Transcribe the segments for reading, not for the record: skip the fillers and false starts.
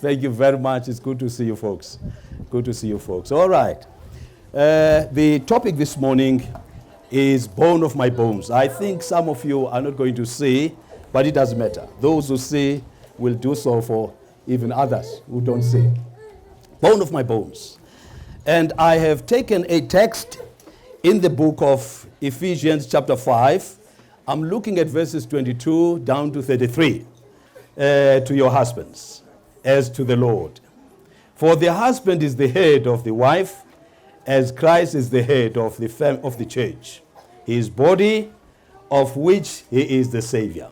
Thank you very much. It's good to see you folks. Good to see you folks. All right. The topic this morning is bone of my bones. I think some of you are not going to see, but it doesn't matter. Those who see will do so for even others who don't see. Bone of my bones. And I have taken a text in the book of Ephesians chapter 5. I'm looking at verses 22 down to 33. To your husbands, as to the Lord. For the husband is the head of the wife, as Christ is the head of the church, his body, of which he is the Savior.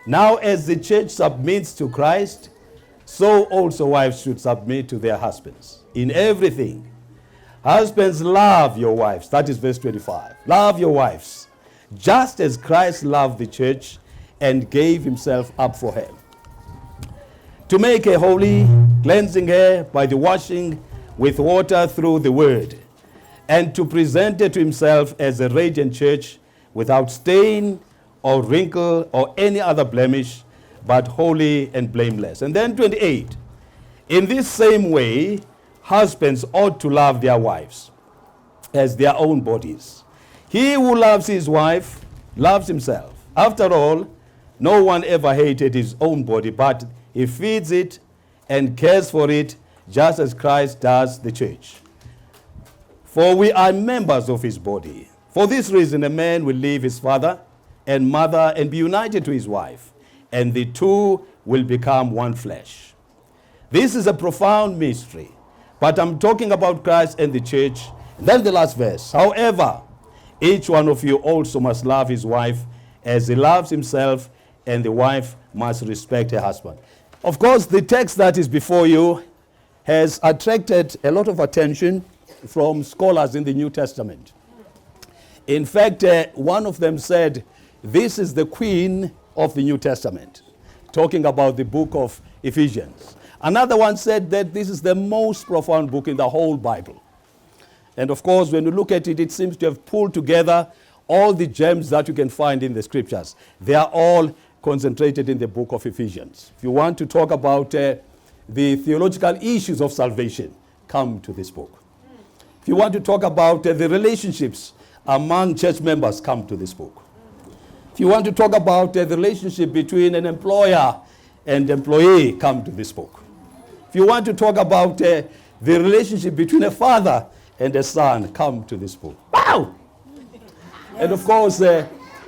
Now as the church submits to Christ, so also wives should submit to their husbands in everything. Husbands, love your wives. That is verse 25. Love your wives, just as Christ loved the church and gave himself up for her, to make her holy, cleansing her by the washing with water through the word, and to present her to himself as a radiant church, without stain or wrinkle or any other blemish, but holy and blameless. And then 28, in this same way, husbands ought to love their wives as their own bodies. He who loves his wife loves himself. After all, no one ever hated his own body, but he feeds it and cares for it, just as Christ does the church. For we are members of his body. For this reason, a man will leave his father and mother and be united to his wife, and the two will become one flesh. This is a profound mystery, but I'm talking about Christ and the church. And then the last verse. However, each one of you also must love his wife as he loves himself, and the wife must respect her husband. Of course, the text that is before you has attracted a lot of attention from scholars in the New Testament. In fact, one of them said, this is the queen of the New Testament, talking about the book of Ephesians. Another one said that this is the most profound book in the whole Bible. And of course, when you look at it, it seems to have pulled together all the gems that you can find in the scriptures. They are all concentrated in the book of Ephesians. If you want to talk about the theological issues of salvation, come to this book. If you want to talk about the relationships among church members, come to this book. If you want to talk about the relationship between an employer and employee, come to this book. If you want to talk about the relationship between a father and a son, come to this book. Wow! And of course,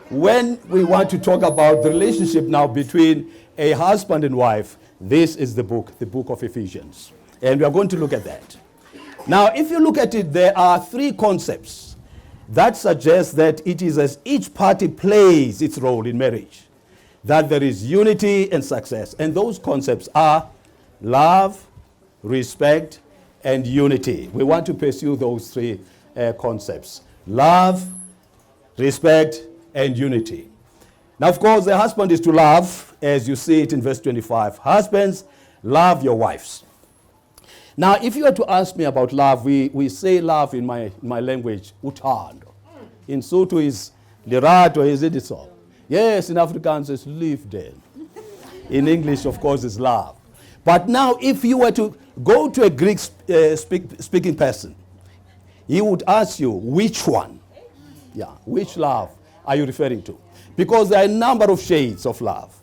when we want to talk about the relationship now between a husband and wife, this is the book of Ephesians. And we are going to look at that. Now, if you look at it, there are three concepts that suggest that it is as each party plays its role in marriage, that there is unity and success. And those concepts are love, respect, and unity. We want to pursue those three concepts. Love, respect, and unity. Now, of course, the husband is to love, as you see it in verse 25. Husbands, love your wives. Now, if you were to ask me about love, we say love in my language, uthando. In Sotho is lerato, is it so? Yes, in Afrikaans it's liefde. In English, of course, is love. But now, if you were to go to a Greek speaking person, he would ask you, which one? Yeah, which love are you referring to? Because there are a number of shades of love.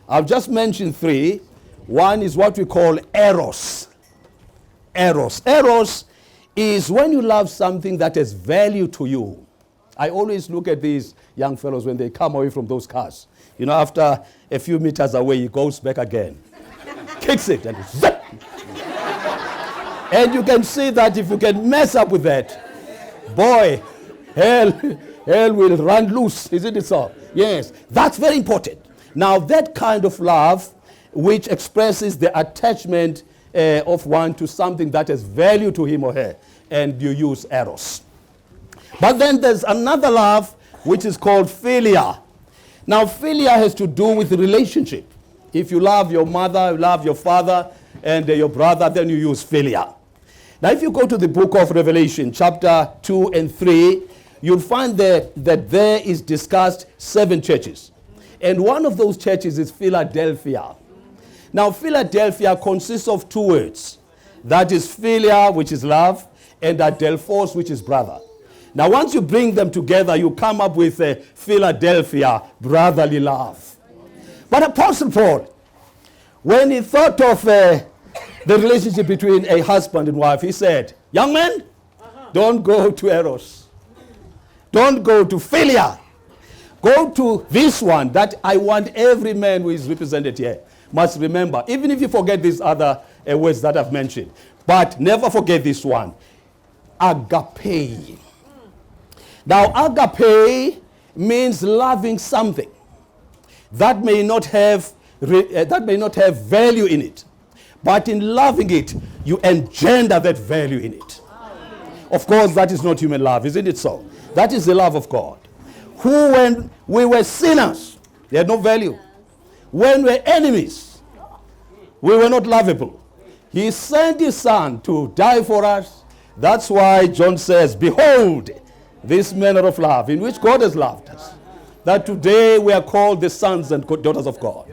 I've just mentioned three. One is what we call eros. Eros is when you love something that has value to you. I always look at these young fellows when they come away from those cars. You know, after a few meters away, he goes back again. Kicks it and zip. And you can see that if you can mess up with that, boy, hell will run loose, isn't it so? Yes, that's very important. Now, that kind of love, which expresses the attachment of one to something that has value to him or her, and you use eros. But then there's another love, which is called philia. Now, philia has to do with relationship. If you love your mother, you love your father, and your brother, then you use philia. Now, if you go to the book of Revelation, chapter 2 and 3, you'll find that there is discussed 7 churches. And one of those churches is Philadelphia. Now, Philadelphia consists of two words. That is philia, which is love, and adelphos, which is brother. Now, once you bring them together, you come up with Philadelphia, brotherly love. But Apostle Paul, when he thought of the relationship between a husband and wife, he said, young men, don't go to Eros. Don't go to philia. Go to this one that I want every man who is represented here must remember, even if you forget these other words that I've mentioned. But never forget this one, agape. Now, agape means loving something that may not have value in it. But in loving it, you engender that value in it. Of course, that is not human love, isn't it so? That is the love of God. Who, when we were sinners, they had no value. When we were enemies, we were not lovable. He sent his son to die for us. That's why John says, behold, this manner of love in which God has loved us, that today we are called the sons and daughters of God.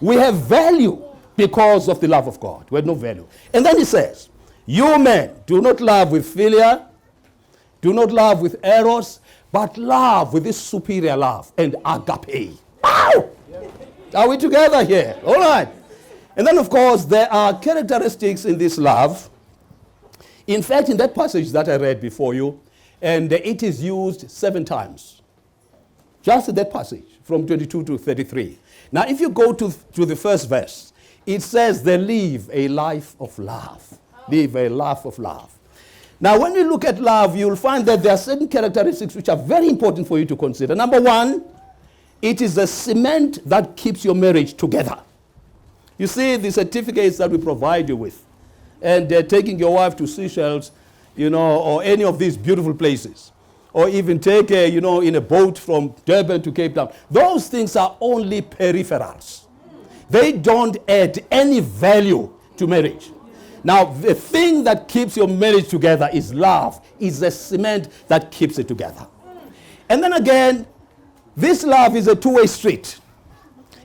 We have value because of the love of God. We have no value. And then he says, you men, do not love with philia, do not love with eros, but love with this superior love and agape. Wow! Are we together here? All right. And then, of course, there are characteristics in this love. In fact, in that passage that I read before you, and it is used 7 times. Just in that passage, from 22 to 33. Now, if you go to the first verse, it says they live a life of love. Live a life of love. Now, when you look at love, you'll find that there are certain characteristics which are very important for you to consider. Number one, it is the cement that keeps your marriage together. You see, the certificates that we provide you with, and taking your wife to Seychelles, or any of these beautiful places, or even take, in a boat from Durban to Cape Town. Those things are only peripherals. They don't add any value to marriage. Now, the thing that keeps your marriage together is love, is the cement that keeps it together. And then again, this love is a two-way street.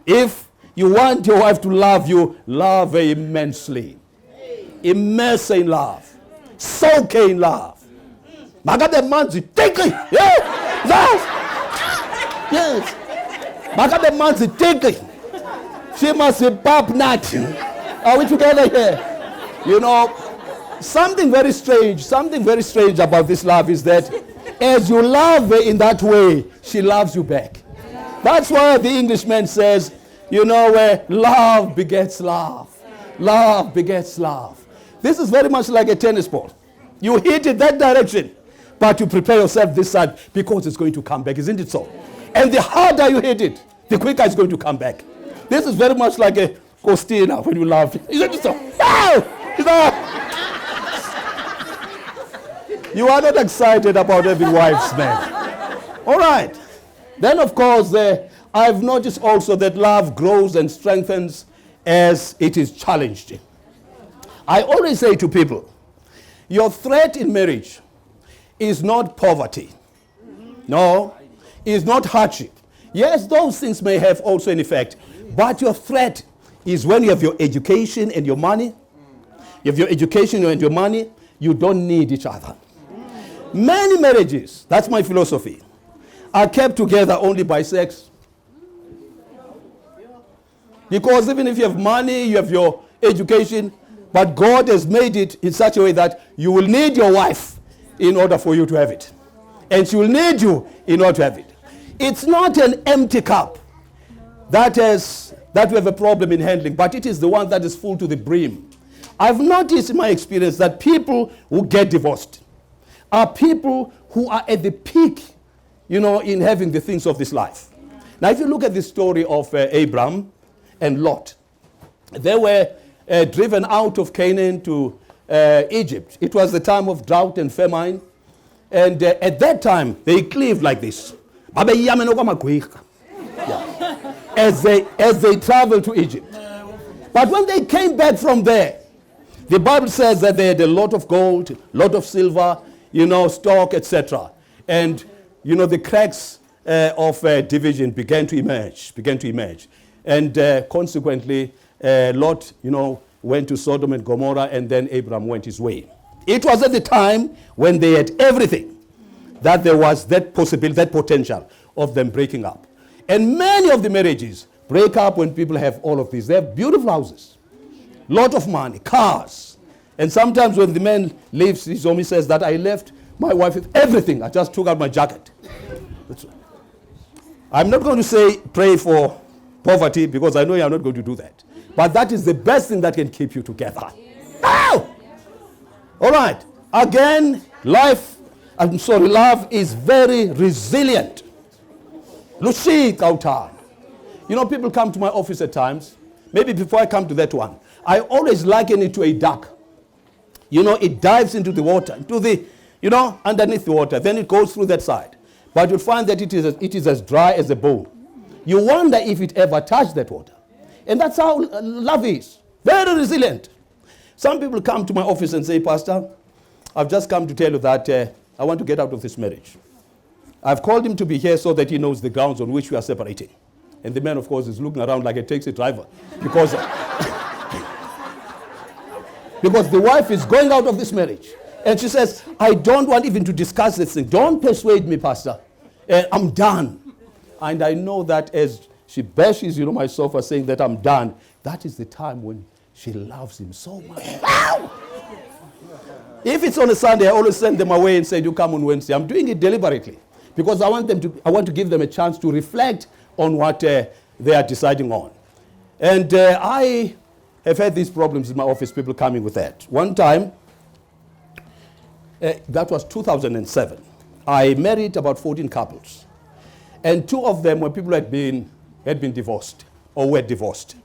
If you want your wife to love you, love her immensely. Immerse in love. Soak in love. Magabe manzi take it. Yes. Magabe manzi take it. She must be pap nut. Are we together here? Something very strange about this love is that as you love her in that way, she loves you back. That's why the Englishman says, where love begets love. Love begets love. This is very much like a tennis ball. You hit it that direction, but you prepare yourself this side because it's going to come back, isn't it so? And the harder you hit it, the quicker it's going to come back. This is very much like a Costina when you love. Isn't it so? You are not excited about having wives, man. All right. Then, of course, I've noticed also that love grows and strengthens as it is challenged. I always say to people, your threat in marriage is not poverty. No, it's not hardship. Yes, those things may have also an effect, but your threat is when you have your education and your money. You have your education and your money, you don't need each other. Many marriages, that's my philosophy, are kept together only by sex. Because even if you have money, you have your education, but God has made it in such a way that you will need your wife in order for you to have it. And she will need you in order to have it. It's not an empty cup that we have a problem in handling, but it is the one that is full to the brim. I've noticed in my experience that people who get divorced are people who are at the peak, in having the things of this life. Now, if you look at the story of Abraham and Lot, they were driven out of Canaan to Egypt. It was the time of drought and famine. And at that time, they cleaved like this. Yeah. As they traveled to Egypt. But when they came back from there, the Bible says that they had a lot of gold, a lot of silver, stock, etc. And, the cracks of division began to emerge. And consequently, Lot, went to Sodom and Gomorrah, and then Abraham went his way. It was at the time when they had everything that there was that possibility, that potential of them breaking up. And many of the marriages break up when people have all of these. They have beautiful houses, lot of money, cars. And sometimes when the man leaves, he says that I left my wife with everything. I just took out my jacket. I'm not going to say pray for poverty because I know you're not going to do that. But that is the best thing that can keep you together. Ow! All right. Again, love is very resilient. People come to my office at times. Maybe before I come to that one, I always liken it to a duck. It dives into the water, underneath the water. Then it goes through that side. But you'll find that it is as dry as a bone. You wonder if it ever touched that water. And that's how love is. Very resilient. Some people come to my office and say, Pastor, I've just come to tell you that I want to get out of this marriage. I've called him to be here so that he knows the grounds on which we are separating. And the man, of course, is looking around like a taxi driver. Because the wife is going out of this marriage. And she says, I don't want even to discuss this thing. Don't persuade me, Pastor. I'm done. And I know that as she bashes, my sofa saying that I'm done, that is the time when she loves him so much. If it's on a Sunday, I always send them away and say, you come on Wednesday. I'm doing it deliberately because I want to give them a chance to reflect on what they are deciding on. And I have had these problems in my office, people coming with that. One time, that was 2007, I married about 14 couples. And 2 of them were people who had been divorced or were divorced.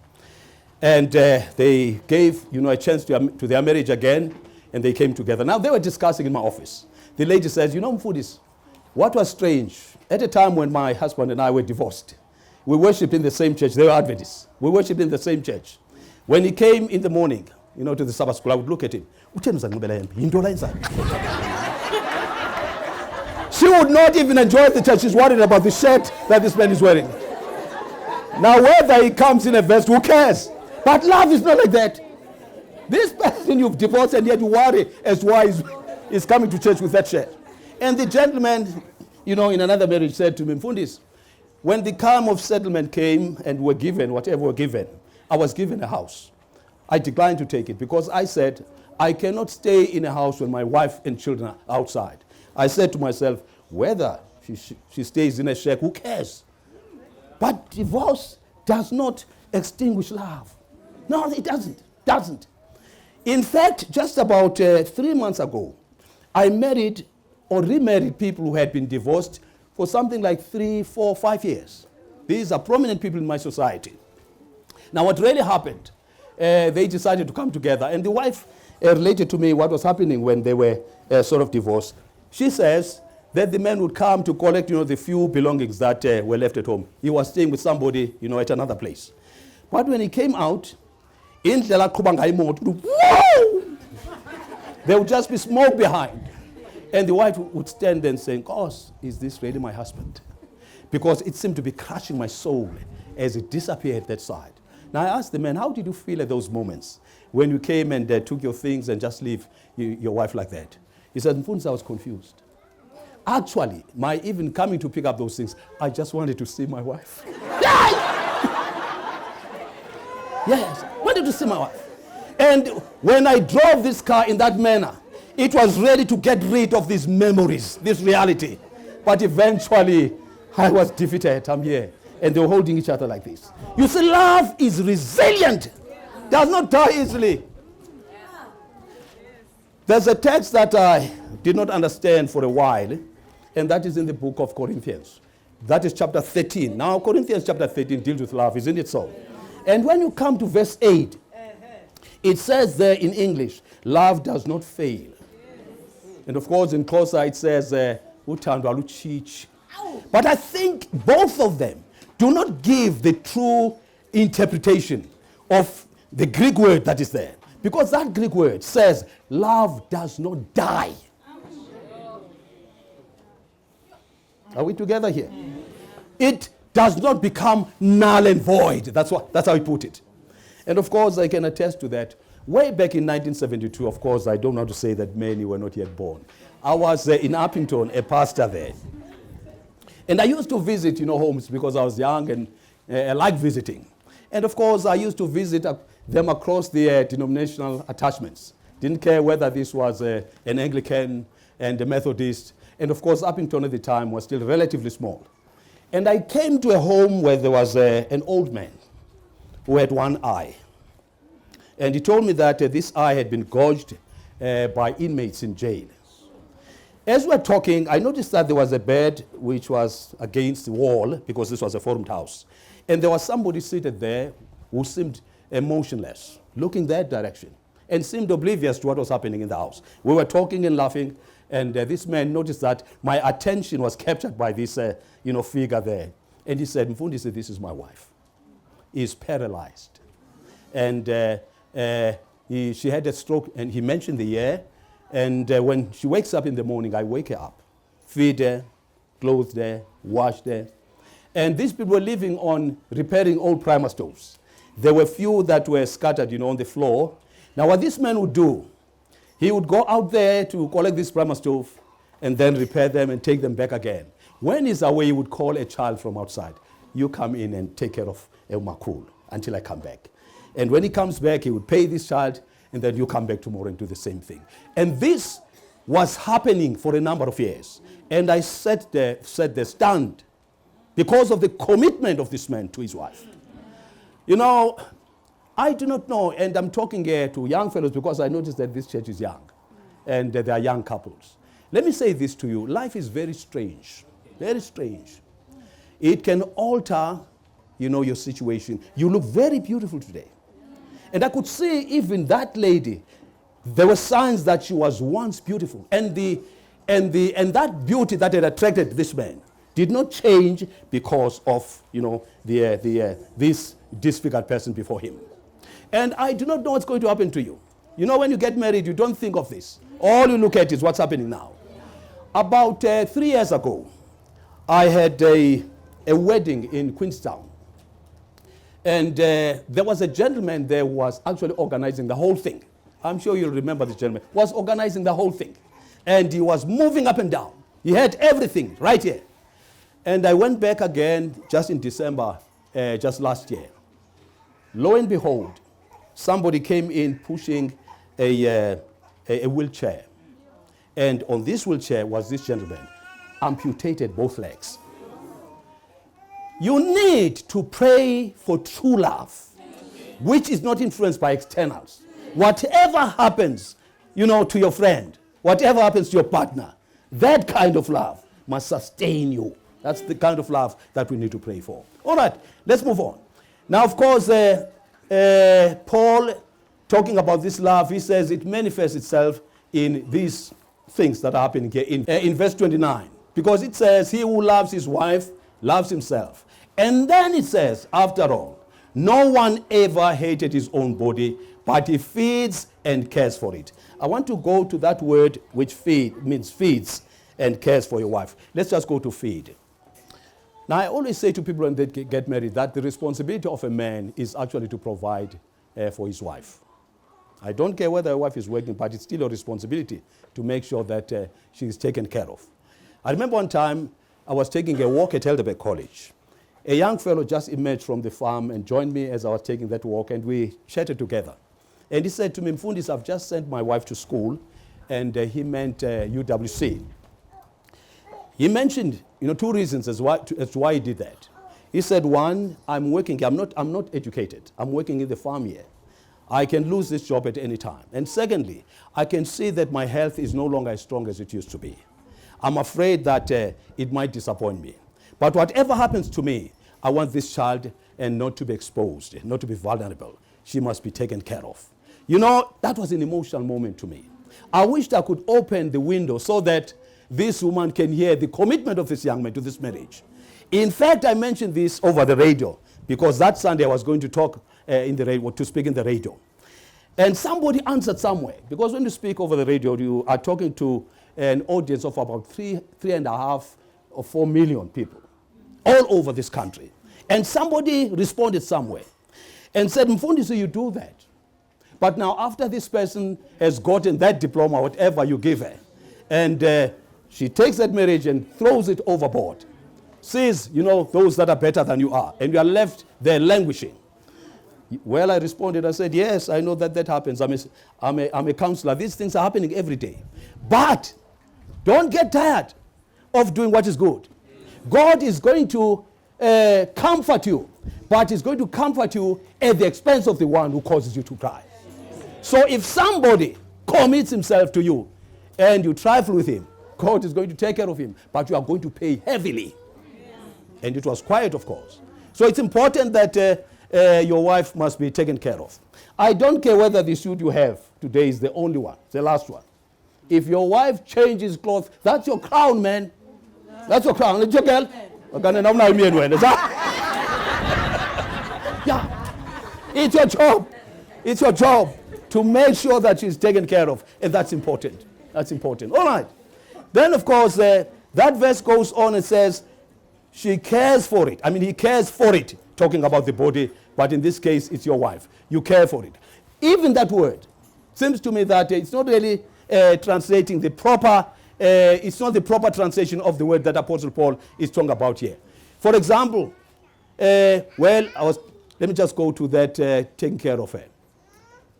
And they gave, a chance to their marriage again, and they came together. Now, they were discussing in my office. The lady says, Mfundisi, what was strange, at a time when my husband and I were divorced, we worshipped in the same church. They were Adventists. We worshipped in the same church. When he came in the morning, to the Sabbath school, I would look at him. She would not even enjoy the church. She's worried about the shirt that this man is wearing. Now, whether he comes in a vest, who cares? But love is not like that. This person you've divorced and yet you worry as to why he's coming to church with that shirt. And the gentleman, in another marriage said to me, Mfundisi, when the time of settlement came and were given, whatever were given, I was given a house. I declined to take it because I said, I cannot stay in a house when my wife and children are outside. I said to myself, whether she stays in a shack, who cares? But divorce does not extinguish love. No, it doesn't. In fact, just about 3 months ago, I married or remarried people who had been divorced for something like 3, 4, 5 years. These are prominent people in my society. Now, what really happened, they decided to come together, and the wife related to me what was happening when they were sort of divorced. She says that the man would come to collect, the few belongings that were left at home. He was staying with somebody, at another place. But when he came out, there would just be smoke behind. And the wife would stand there and say, gosh, is this really my husband? Because it seemed to be crushing my soul as it disappeared that side. Now I asked the man, how did you feel at those moments when you came and took your things and just leave your wife like that? He said, Mfundisi, I was confused. Actually, my even coming to pick up those things, I just wanted to see my wife. Yes, wanted to see my wife. And when I drove this car in that manner, it was ready to get rid of these memories, this reality. But eventually, I was defeated. I'm here. And they were holding each other like this. You see, love is resilient. Does not die easily. There's a text that I did not understand for a while, and that is in the book of Corinthians. That is chapter 13. Now, Corinthians chapter 13 deals with love, isn't it so? And when you come to verse 8, it says there in English, love does not fail. And of course, in Xhosa it says, uthando aluchichi. But I think both of them do not give the true interpretation of the Greek word that is there. Because that Greek word says, love does not die. Are we together here? It does not become null and void. That's how he put it. And of course, I can attest to that. Way back in 1972, of course, I don't want to say that many were not yet born. I was in Uppington, a pastor there. And I used to visit, homes because I was young and I liked visiting. And of course, I used to visit them across the denominational attachments. Didn't care whether this was an Anglican and a Methodist. And of course, Uppington at the time was still relatively small. And I came to a home where there was an old man who had one eye. And he told me that this eye had been gouged by inmates in jail. As we were talking, I noticed that there was a bed which was against the wall, because this was a formed house. And there was somebody seated there who seemed emotionless, looking that direction, and seemed oblivious to what was happening in the house. We were talking and laughing, and this man noticed that my attention was captured by this figure there. And he said, "Mngqibisa, this is my wife. He's paralyzed." And she had a stroke, and he mentioned the year. And when she wakes up in the morning, I wake her up, feed her, clothe her, wash her. And these people were living on repairing old primer stoves. There were few that were scattered, on the floor. Now, what this man would do, he would go out there to collect this primer stove and then repair them and take them back again. When he's away, he would call a child from outside. "You come in and take care of Makul until I come back." And when he comes back, he would pay this child, and then you come back tomorrow and do the same thing. And this was happening for a number of years. And I sat there stunned because of the commitment of this man to his wife. I do not know, and I'm talking here to young fellows because I noticed that this church is young, and there are young couples. Let me say this to you. Life is very strange, very strange. It can alter, your situation. You look very beautiful today. And I could see even that lady, there were signs that she was once beautiful. And that beauty that had attracted this man did not change because of, this disfigured person before him. And I do not know what's going to happen to you. When you get married, you don't think of this. All you look at is what's happening now. About 3 years ago, I had a wedding in Queenstown. And there was a gentleman there who was actually organizing the whole thing. I'm sure you'll remember this gentleman. Was organizing the whole thing. And he was moving up and down. He had everything right here. And I went back again just in December, just last year. Lo and behold, somebody came in pushing a wheelchair. And on this wheelchair was this gentleman, amputated both legs. You need to pray for true love, which is not influenced by externals. Whatever happens, to your friend, whatever happens to your partner, that kind of love must sustain you. That's the kind of love that we need to pray for. All right, let's move on. Now, of course, Paul, talking about this love, he says it manifests itself in these things that are happening here in verse 29. Because it says, "He who loves his wife loves himself." And then it says, after all, no one ever hated his own body, but he feeds and cares for it. I want to go to that word which means feeds and cares for your wife. Let's just go to feed. Now, I always say to people when they get married that the responsibility of a man is actually to provide for his wife. I don't care whether a wife is working, but it's still a responsibility to make sure that she is taken care of. I remember one time I was taking a walk at Helderberg College. A young fellow just emerged from the farm and joined me as I was taking that walk, and we chatted together. And he said to me, "Mngqibisa, I've just sent my wife to school," and he meant UWC. He mentioned, two reasons as to why he did that. He said, one, I'm working. I'm not educated. I'm working in the farm here. I can lose this job at any time. And secondly, I can see that my health is no longer as strong as it used to be. I'm afraid that it might disappoint me. But whatever happens to me, I want this child and not to be exposed, not to be vulnerable. She must be taken care of. That was an emotional moment to me. I wished I could open the window so that this woman can hear the commitment of this young man to this marriage. In fact, I mentioned this over the radio because that Sunday I was going to talk to speak in the radio. And somebody answered somewhere, because when you speak over the radio, you are talking to an audience of about 3.5 or 4 million people all over this country. And somebody responded somewhere. and said, Mfundisi, you do that. But now after this person has gotten that diploma, whatever you give her, and she takes that marriage and throws it overboard, says, those that are better than you are, and you are left there languishing. Well, I responded, I said, yes, I know that happens. I'm a counselor. These things are happening every day. But don't get tired of doing what is good. God is going to comfort you, but he's going to comfort you at the expense of the one who causes you to cry. So if somebody commits himself to you and you trifle with him, God is going to take care of him, but you are going to pay heavily. And it was quiet, of course. So it's important that your wife must be taken care of. I don't care whether the suit you have today is the only one, the last one. If your wife changes clothes, that's your crown, man. That's your crown. It's your girl. Yeah. It's your job. It's your job to make sure that she's taken care of. And that's important. That's important. All right. Then, of course, that verse goes on and says, she cares for it. I mean, he cares for it, talking about the body, but in this case, it's your wife. You care for it. Even that word seems to me that it's not really translating the proper, it's not the proper translation of the word that Apostle Paul is talking about here. For example, let me just go to that taking care of her.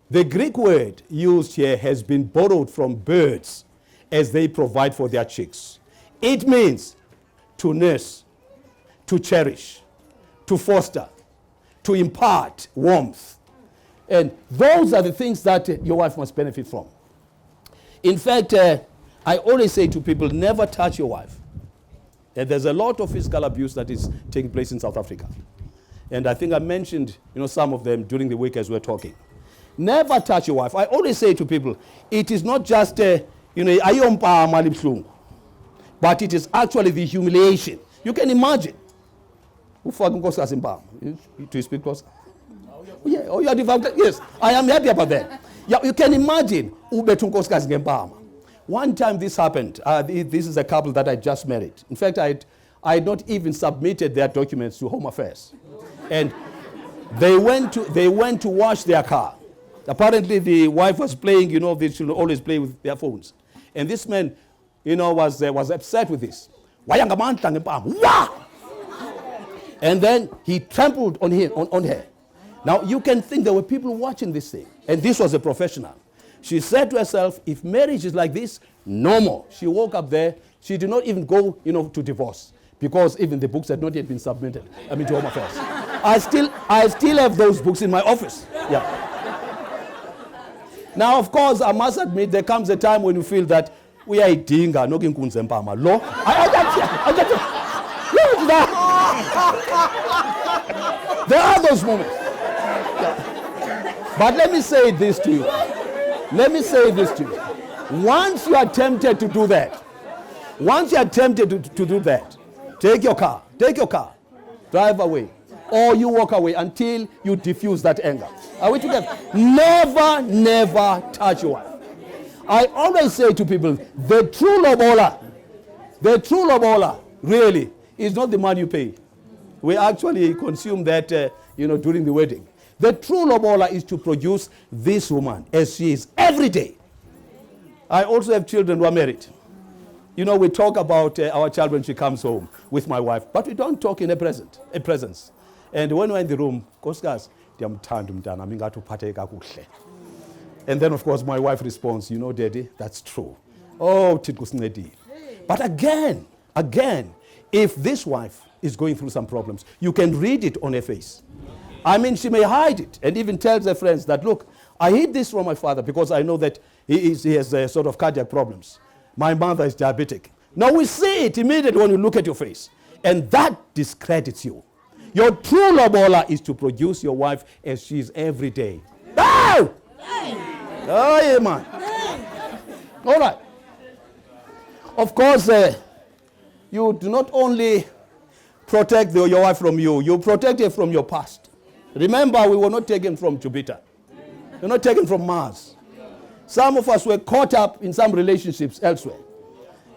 The Greek word used here has been borrowed from birds as they provide for their chicks. It means to nurse, to cherish, to foster, to impart warmth. And those are the things that your wife must benefit from. In fact, I always say to people, never touch your wife. And there's a lot of physical abuse that is taking place in South Africa. And I think I mentioned, some of them during the week as we're talking. Never touch your wife. I always say to people, it is not just, but it is actually the humiliation. You can imagine. Do you speak closer? Yeah. Oh, you are devout. Yes, I am happy about that. Yeah, you can imagine. One time this happened. This is a couple that I just married. In fact, I had not even submitted their documents to Home Affairs, and they went to wash their car. Apparently, the wife was playing. They should always play with their phones, and this man, was upset with this. And then he trampled on her. Now, you can think there were people watching this thing. And this was a professional. She said to herself, if marriage is like this, no more. She woke up there. She did not even go, to divorce. Because even the books had not yet been submitted. To Home Affairs. I still have those books in my office. Yeah. Now, of course, I must admit, there comes a time when you feel that we are a dinga, no kinkunze mpama. Lo. There are those moments. Yeah. But let me say this to you. Once you are tempted to do that, take your car, drive away, or you walk away until you diffuse that anger. Are we together? Never touch your wife. I always say to people, the true lobola really is not the money you pay. We actually consume that, during the wedding. The true lobola is to produce this woman as she is every day. I also have children who are married. We talk about our child when she comes home with my wife, but we don't talk in a presence. And when we're in the room, and then, of course, my wife responds, Daddy, that's true. Oh, but again, if this wife is going through some problems, you can read it on her face. She may hide it and even tells her friends that, look, I hid this from my father because I know that he has sort of cardiac problems. My mother is diabetic. Now we see it immediately when you look at your face. And that discredits you. Your true lobola is to produce your wife as she is every day. Oh! Oh, yeah, man. All right. Of course, you do not only protect your wife from you, you protect her from your past. Remember, we were not taken from Jupiter. We're not taken from Mars. Some of us were caught up in some relationships elsewhere.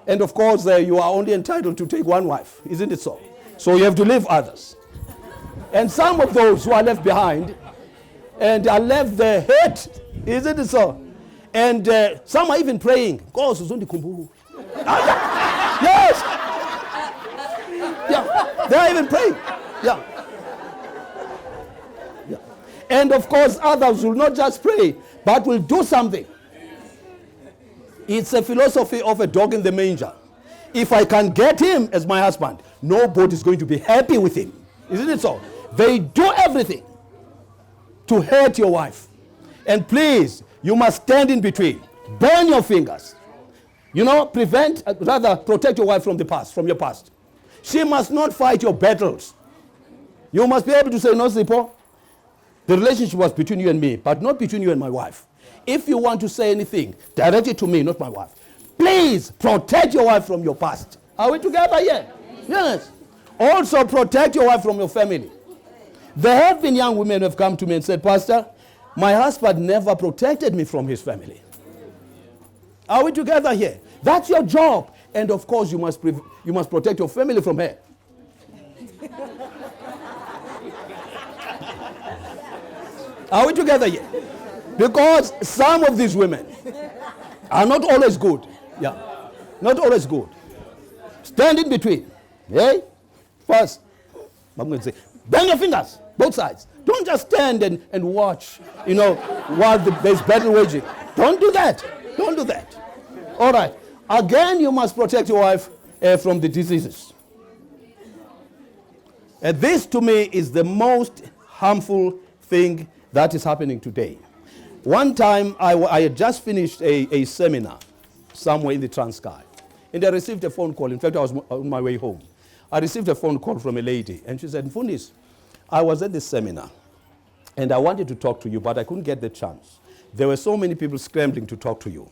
And of course, you are only entitled to take one wife, isn't it so? So you have to leave others. And some of those who are left behind, And I left the hurt. Isn't it so? And some are even praying. God, yes. Yeah. They are even praying. Yeah. Yeah. And of course, others will not just pray, but will do something. It's a philosophy of a dog in the manger. If I can get him as my husband, nobody is going to be happy with him. Isn't it so? They do everything to hurt your wife. And please, you must stand in between. Burn your fingers. Protect your wife from the past, from your past. She must not fight your battles. You must be able to say, no, Zipo, the relationship was between you and me, but not between you and my wife. If you want to say anything, direct it to me, not my wife. Please protect your wife from your past. Are we together here? Yes. Also protect your wife from your family. There have been young women who have come to me and said, Pastor, my husband never protected me from his family. Are we together here? That's your job. And of course, you must protect your family from her. Are we together here? Because some of these women are not always good. Yeah. Not always good. Stand in between. Okay? First, I'm going to say, bang your fingers, both sides. Don't just stand and watch, while there's battle waging. Don't do that. Don't do that. All right. Again, you must protect your wife from the diseases. And this, to me, is the most harmful thing that is happening today. One time, I had just finished a seminar somewhere in the Transkei. And I received a phone call. In fact, I was on my way home. I received a phone call from a lady. And she said, Mfundisi, I was at this seminar. And I wanted to talk to you, but I couldn't get the chance. There were so many people scrambling to talk to you.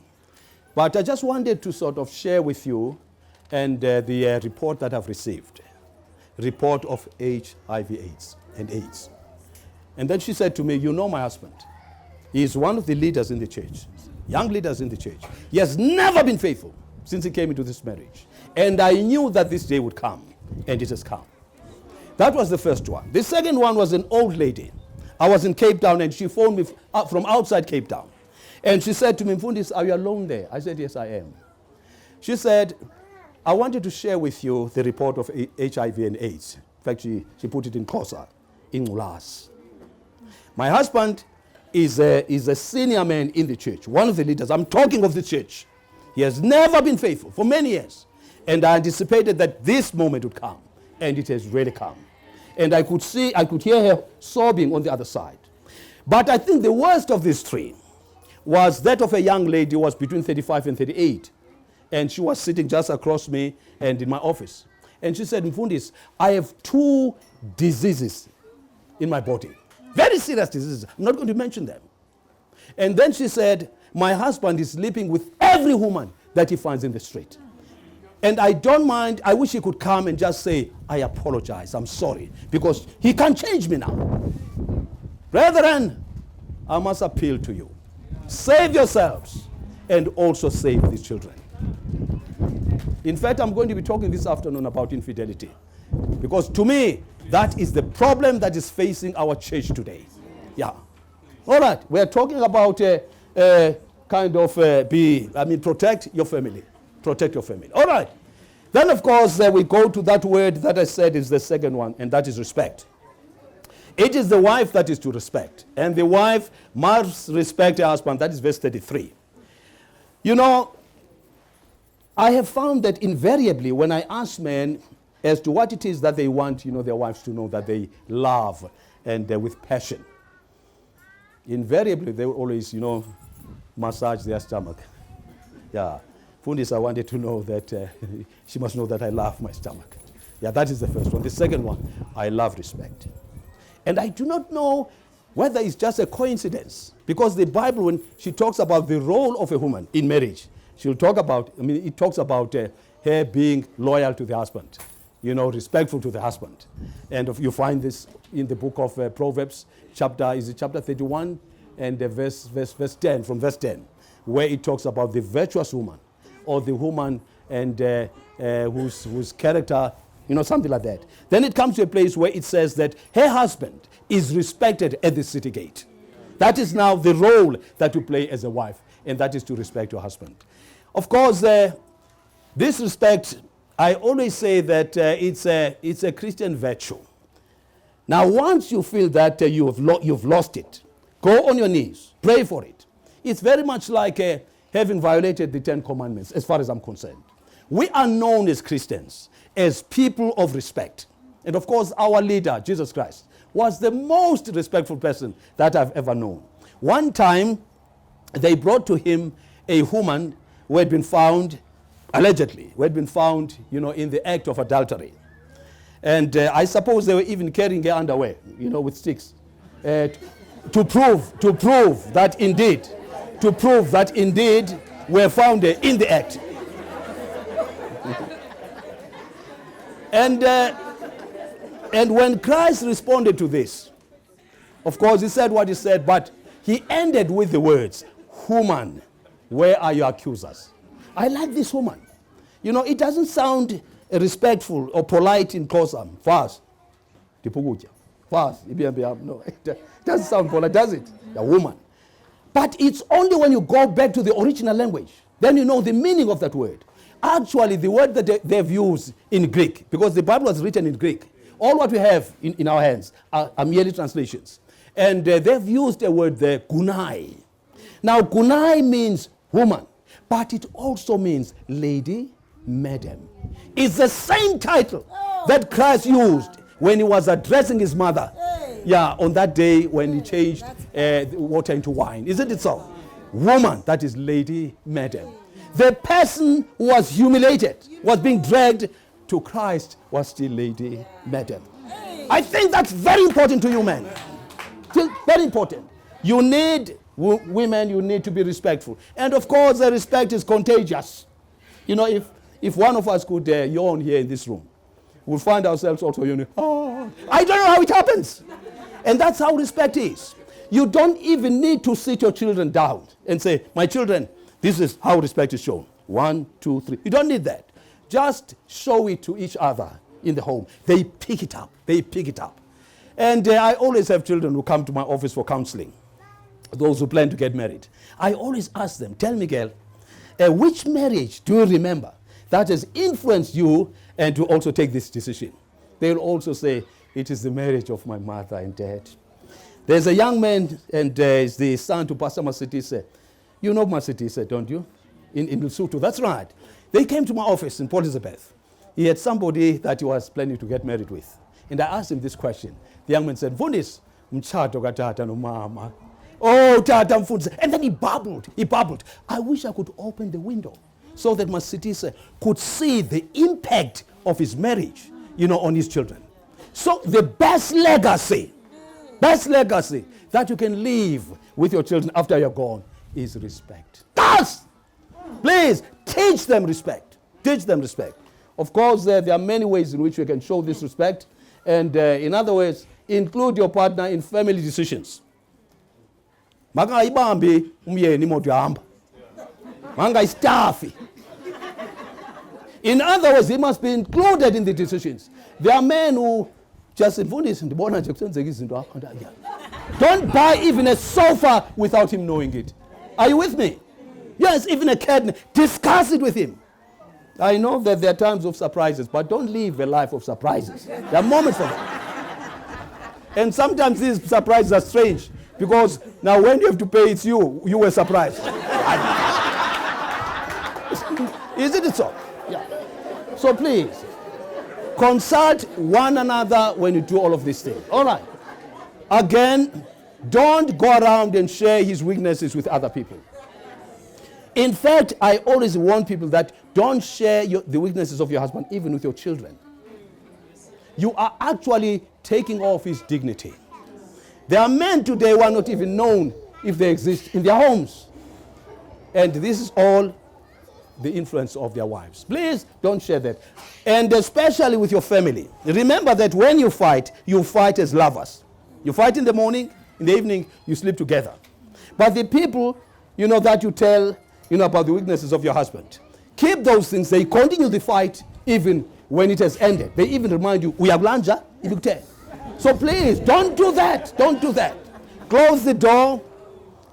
But I just wanted to sort of share with you and the report that I've received. Report of HIV/AIDS and AIDS. And then she said to me, you know my husband. He is one of the leaders in the church, young leaders in the church. He has never been faithful since he came into this marriage. And I knew that this day would come, and it has come. That was the first one. The second one was an old lady. I was in Cape Town, and she phoned me from outside Cape Town. And she said to me, Mfundisi, are you alone there? I said, yes, I am. She said, I wanted to share with you the report of HIV and AIDS. In fact, she put it in Xhosa, in Ulas. My husband is a senior man in the church, one of the leaders. I'm talking of the church. He has never been faithful for many years. And I anticipated that this moment would come. And it has really come. And I could hear her sobbing on the other side. But I think the worst of these three was that of a young lady who was between 35 and 38. And she was sitting just across me and in my office. And she said, Mfundisi, I have 2 diseases in my body. Very serious diseases. I'm not going to mention them. And then she said, my husband is sleeping with every woman that he finds in the street. And I don't mind, I wish he could come and just say, I apologize, I'm sorry, because he can't change me now. Brethren, I must appeal to you. Save yourselves and also save these children. In fact, I'm going to be talking this afternoon about infidelity. Because to me, that is the problem that is facing our church today. Yeah. All right, we're talking about protect your family. Protect your family. All right. Then, of course, we go to that word that I said is the second one, and that is respect. It is the wife that is to respect. And the wife must respect her husband. That is verse 33. I have found that invariably when I ask men as to what it is that they want, their wives to know that they love and with passion, invariably they will always, massage their stomach. Yeah. Mfundisi, I wanted to know that she must know that I love my stomach. Yeah, that is the first one. The second one, I love respect. And I do not know whether it's just a coincidence, because the Bible, when she talks about the role of a woman in marriage, she'll talk about, it talks about her being loyal to the husband, respectful to the husband. And you find this in the book of Proverbs, chapter 31, and verse 10, from verse 10, where it talks about the virtuous woman, or the woman and whose character, something like that. Then it comes to a place where it says that her husband is respected at the city gate. That is now the role that you play as a wife, and that is to respect your husband. Of course, this respect, I always say that it's a Christian virtue. Now, once you feel that you've lost it, go on your knees, pray for it. It's very much like having violated the 10 Commandments, as far as I'm concerned. We are known as Christians, as people of respect. And of course, our leader, Jesus Christ, was the most respectful person that I've ever known. One time, they brought to him a woman who had been found, allegedly, who had been found, in the act of adultery. And I suppose they were even carrying her underwear, with sticks, to prove that indeed were found in the act. And when Christ responded to this, of course, he said what he said, but he ended with the words, "Woman, where are your accusers?" I like this woman. It doesn't sound respectful or polite in Xhosa. Fast. Fast. No, it doesn't sound polite, does it? A woman. But it's only when you go back to the original language, then you know the meaning of that word. Actually, the word that they've used in Greek, because the Bible was written in Greek, all what we have in our hands are merely translations. And they've used a word there, gunai. Now, gunai means woman, but it also means lady, madam. It's the same title that Christ used when he was addressing his mother. Yeah, on that day when he changed the water into wine. Isn't it so? Woman, that is lady, madam. The person who was humiliated, was being dragged to Christ, was still lady, madam. I think that's very important to you men. Very important. You need, women, you need to be respectful. And of course, the respect is contagious. If one of us could yawn here in this room, we'll find ourselves also yawning. Oh, I don't know how it happens. And that's how respect is. You don't even need to sit your children down and say, my children, this is how respect is shown. 1, 2, 3. You don't need that. Just show it to each other in the home. They pick it up. And I always have children who come to my office for counseling, those who plan to get married. I always ask them, tell me, girl, which marriage do you remember that has influenced you and to also take this decision? They'll also say, it is the marriage of my mother and dad. There's a young man, and is the son to Pastor Masitise. You know Masitise, don't you? In Lesotho. That's right. They came to my office in Port Elizabeth. He had somebody that he was planning to get married with. And I asked him this question. The young man said, Mfundisi, mchato katata no mama. Oh, tata mfundisi. And then he babbled. I wish I could open the window so that Masitise could see the impact of his marriage, on his children. So the best legacy that you can leave with your children after you're gone is respect. Please teach them respect. Of course, there are many ways in which we can show this respect. And in other words, include your partner in family decisions. In other words, he must be included in the decisions. There are men who just don't buy even a sofa without him knowing it. Are you with me? Yes, even a cabinet. Discuss it with him. I know that there are times of surprises, but don't live a life of surprises. There are moments of that. And sometimes these surprises are strange, because now when you have to pay, it's you were surprised. Isn't it so? Yeah. So please, consult one another when you do all of these things. All right. Again, don't go around and share his weaknesses with other people. In fact, I always warn people that don't share the weaknesses of your husband even with your children. You are actually taking off his dignity. There are men today who are not even known if they exist in their homes. And this is all the influence of their wives. Please don't share that. And especially with your family. Remember that when you fight as lovers. You fight in the morning, in the evening, you sleep together. But the people, that you tell, about the weaknesses of your husband, keep those things. They continue the fight even when it has ended. They even remind you, so please, don't do that. Close the door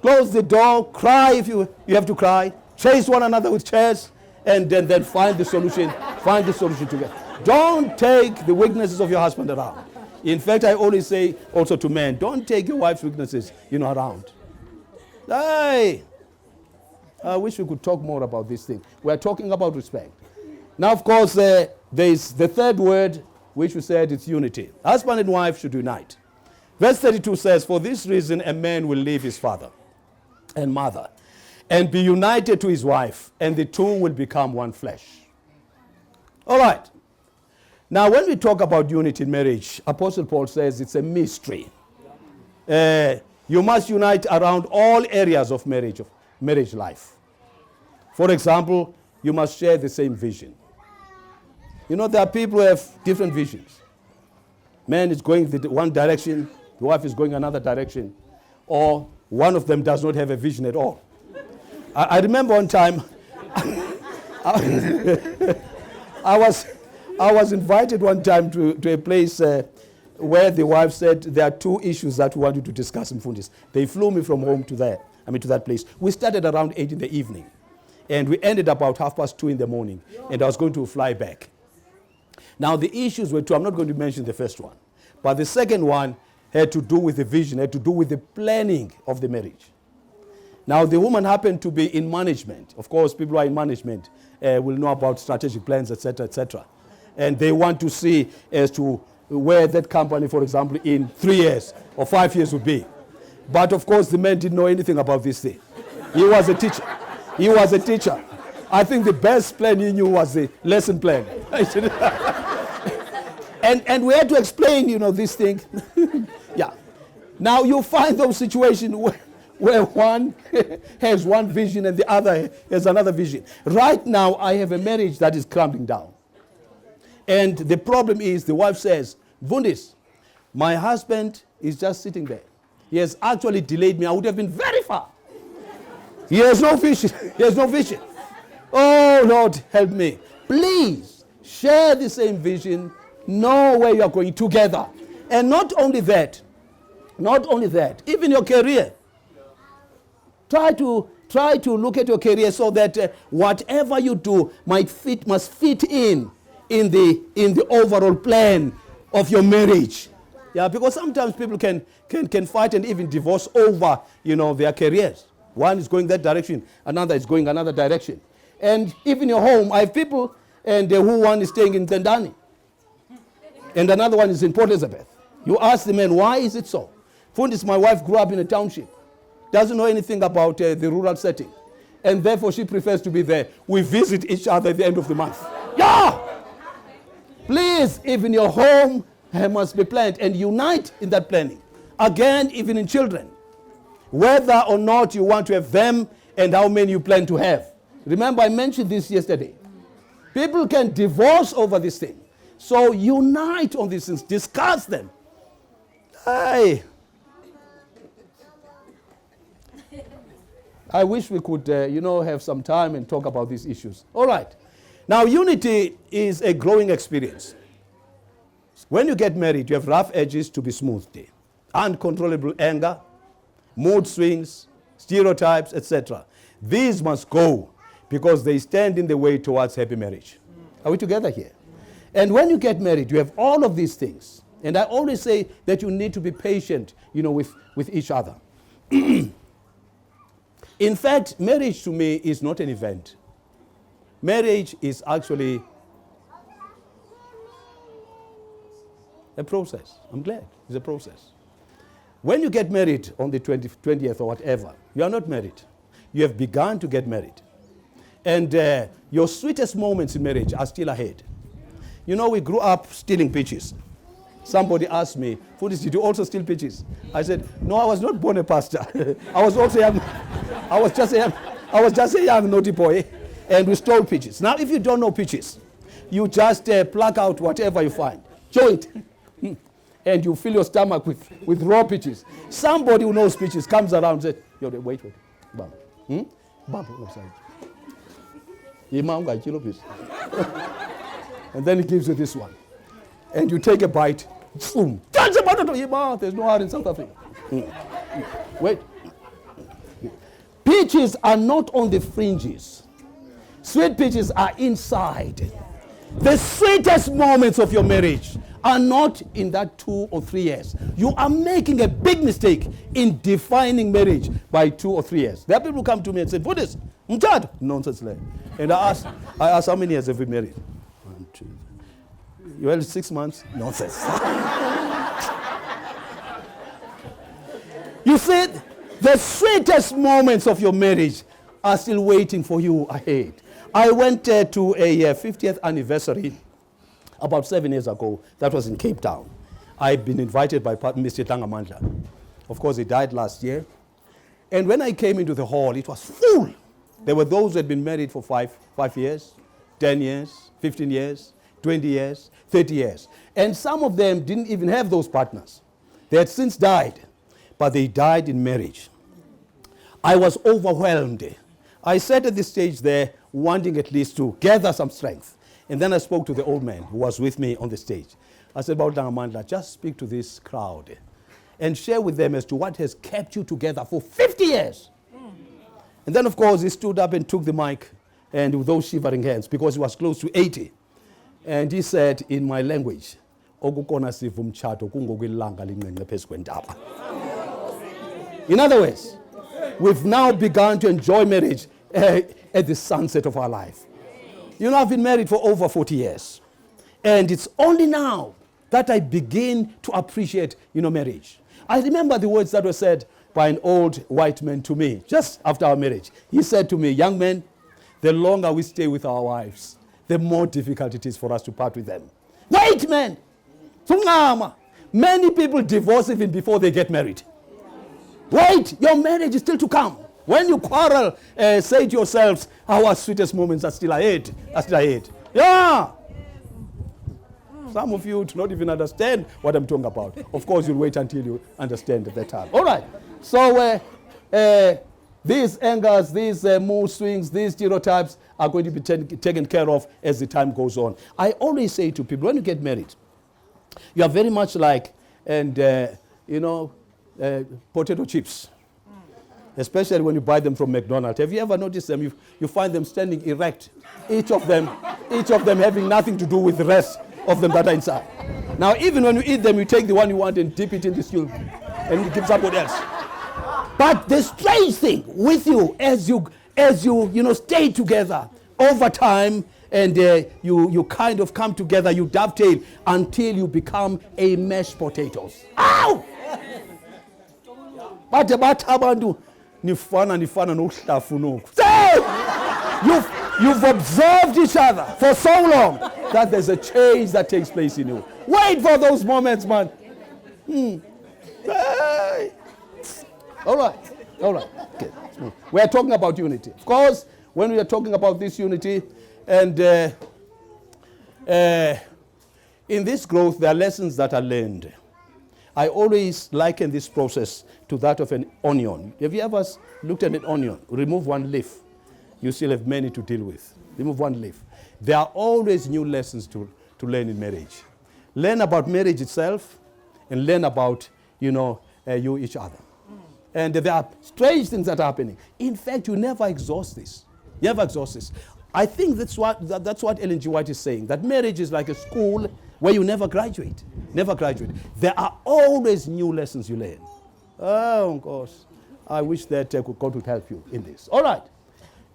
Close the door, cry if you have to cry, chase one another with chairs, and then find the solution. Find the solution together. Don't take the weaknesses of your husband around. In fact, I always say also to men, don't take your wife's weaknesses, around. Hey, I wish we could talk more about this thing. We're talking about respect. Now, of course, there is the third word, which we said it's unity. Husband and wife should unite. Verse 32 says, for this reason a man will leave his father and mother and be united to his wife, and the two will become one flesh. All right. Now, when we talk about unity in marriage, Apostle Paul says it's a mystery. You must unite around all areas of marriage life. For example, you must share the same vision. There are people who have different visions. Man is going one direction, the wife is going another direction, or one of them does not have a vision at all. I remember one time, I was invited one time to a place where the wife said, there are two issues that we want you to discuss in Fundis. They flew me from home to that place. We started around 8 in the evening, and we ended about 2:30 in the morning, and I was going to fly back. Now, the issues were two. I'm not going to mention the first one, but the second one had to do with the vision, had to do with the planning of the marriage. Now, the woman happened to be in management. Of course, people who are in management will know about strategic plans, etc., etc. And they want to see as to where that company, for example, in 3 years or 5 years would be. But, of course, the man didn't know anything about this thing. He was a teacher. I think the best plan he knew was the lesson plan. And we had to explain, this thing. Yeah. Now, you find those situations where one has one vision and the other has another vision. Right now, I have a marriage that is crumbling down. And the problem is, the wife says, Vundis, my husband is just sitting there. He has actually delayed me. I would have been very far. He has no vision. Oh, Lord, help me. Please, share the same vision. Know where you are going together. And not only that, even your career. Try to look at your career so that whatever you do must fit in the overall plan of your marriage. Yeah, because sometimes people can fight and even divorce over, their careers. One is going that direction, another is going another direction. And even your home, I have people who one is staying in Tendani, and another one is in Port Elizabeth. You ask the man, why is it so? Fundis, my wife grew up in a township, doesn't know anything about the rural setting, and therefore she prefers to be there. We visit each other at the end of the month. Yeah! Please, even your home must be planned, and unite in that planning. Again, even in children. Whether or not you want to have them and how many you plan to have. Remember, I mentioned this yesterday. People can divorce over this thing. So unite on these things. Discuss them. Hey. I wish we could, have some time and talk about these issues. All right. Now, unity is a growing experience. When you get married, you have rough edges to be smoothed. Uncontrollable anger, mood swings, stereotypes, etc. These must go because they stand in the way towards happy marriage. Are we together here? And when you get married, you have all of these things. And I always say that you need to be patient, with each other. In fact, marriage to me is not an event. Marriage is actually a process. I'm glad it's a process. When you get married on the 20th or whatever, you are not married. You have begun to get married. And your sweetest moments in marriage are still ahead. We grew up stealing peaches. Somebody asked me, Fundis, did you also steal peaches? I said, no, I was not born a pastor. I was also young. I was just a young naughty boy, and we stole peaches. Now, if you don't know peaches, you just pluck out whatever you find. Chew it. And you fill your stomach with raw peaches. Somebody who knows peaches comes around and says, wait. Bam. Bam. And then he gives you this one. And you take a bite. Boom. There's no hard in South Africa. Wait. Peaches are not on the fringes. Sweet peaches are inside. The sweetest moments of your marriage are not in that 2 or 3 years. You are making a big mistake in defining marriage by 2 or 3 years. There are people who come to me and say, "Buddhist, mchad." Nonsense. And I ask, how many years have we married? 1, 2. Well, 6 months? Nonsense. You said the sweetest moments of your marriage are still waiting for you ahead. I went to a 50th anniversary about 7 years ago. That was in Cape Town. I'd been invited by Mr. Tangamandla. Of course, he died last year. And when I came into the hall, it was full. There were those who had been married for 5 years, 10 years, 15 years, 20 years, 30 years. And some of them didn't even have those partners. They had since died, but they died in marriage. I was overwhelmed. I sat at this stage there, wanting at least to gather some strength. And then I spoke to the old man who was with me on the stage. I said, "About Amandla, just speak to this crowd and share with them as to what has kept you together for 50 years. And then, of course, he stood up and took the mic, and with those shivering hands, because he was close to 80. And he said, in my language, in other words, we've now begun to enjoy marriage at the sunset of our life. You know, I've been married for over 40 years. And it's only now that I begin to appreciate, marriage. I remember the words that were said by an old white man to me just after our marriage. He said to me, "Young man, the longer we stay with our wives, the more difficult it is for us to part with them." Wait, man! Many people divorce even before they get married. Wait, your marriage is still to come. When you quarrel, say to yourselves, our sweetest moments are still ahead. Yeah! Some of you do not even understand what I'm talking about. Of course, you'll wait until you understand at that time. All right. So these angers, these mood swings, these stereotypes are going to be taken care of as the time goes on. I always say to people, when you get married, you are very much like, potato chips. Especially when you buy them from McDonald's. Have you ever noticed them? You find them standing erect. Each of them having nothing to do with the rest of them that are inside. Now, even when you eat them, you take the one you want and dip it in the stew and you give somebody else. But the strange thing with you, as you stay together over time, and you kind of come together, you dovetail until you become a mashed potatoes. Ow! But you've observed each other for so long that there's a change that takes place in you. Wait for those moments, man. Hey. All right. Okay. We are talking about unity. Of course, when we are talking about this unity, and in this growth, there are lessons that are learned. I always liken this process to that of an onion. Have you ever looked at an onion? Remove one leaf. You still have many to deal with. Remove one leaf. There are always new lessons to learn in marriage. Learn about marriage itself and learn about, you each other. And there are strange things that are happening. In fact, you never exhaust this. I think that's what Ellen G. White is saying, that marriage is like a school where you never graduate. There are always new lessons you learn. Oh, of course. I wish that God would help you in this. All right.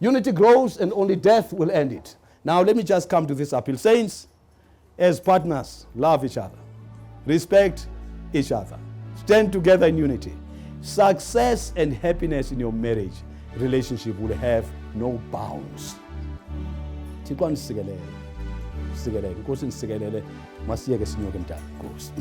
Unity grows and only death will end it. Now, let me just come to this appeal. Saints, as partners, love each other. Respect each other. Stand together in unity. Success and happiness in your marriage relationship will have no bounds. Thixo andisikelele. Nkosi ndisikelele. Masiyeke sinyuke mntana. Nkosi.